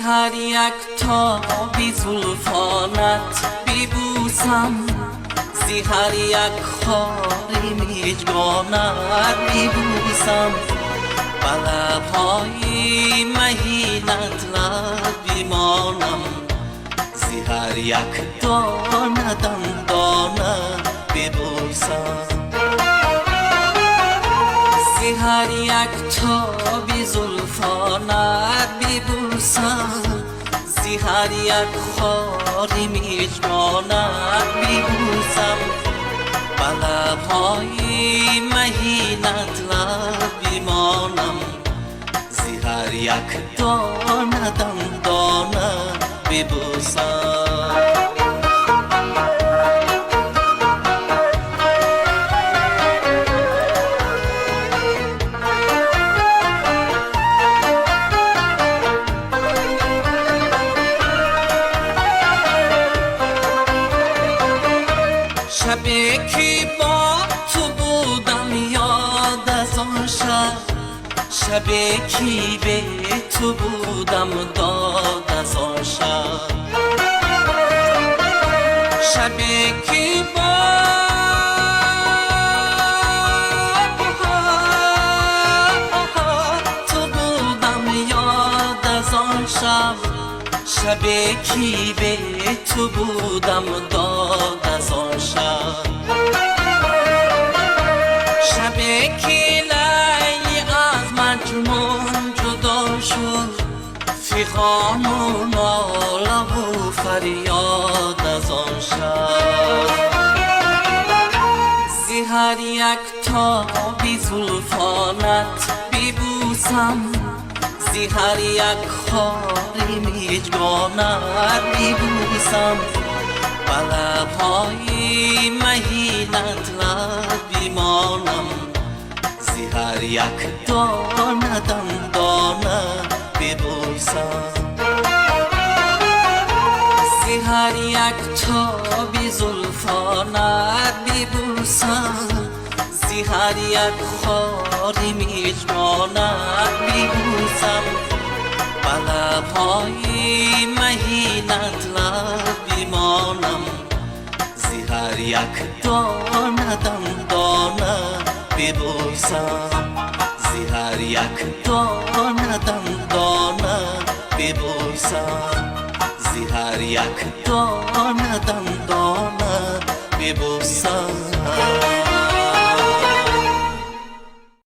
هر یک تا بی زلفانت بیبوسم، زی هر یک خاری میجگانت بیبوسم، بلبهای مهینت لب بیمانم، زی هر یک دانه دندانه بیبوسم، زی هر یک تا بی زلفانت بیبوسم، زی هر یک خاری میجگانت بیبوسم، بلبهای مهینت لب بیمانم، زی هر یک دانه دندانه بیبوسم. شبی که با تو بودم یاد از آن شب، شبی که به تو بودم داد از آن شب، شبی که با تو بودم یاد از آن شب، شبی که به تو بودم داد از آن شب، شبی که لیلی از مجنون جدا شد، فغان و ناله و فریاد از آن شب، زی هر یک تا بی زلفانت بیبوسم، زی هر یک خاری میجگانت بیبوسم، بلبهای مهینت لب بیمانم، زی هر یک دانه دندانه بیبوسم، زی هر یک تا بی زلفانت بیبوسم، زی هر یک خاری میجگانت بیبوسم، بلبهای مهینت لب بیمانم، زی هر یک دانه دندانه بیبوسم، زی هر یک دانه دندانه بیبوسم، زی هر یک دانه دندانه بیبوسم.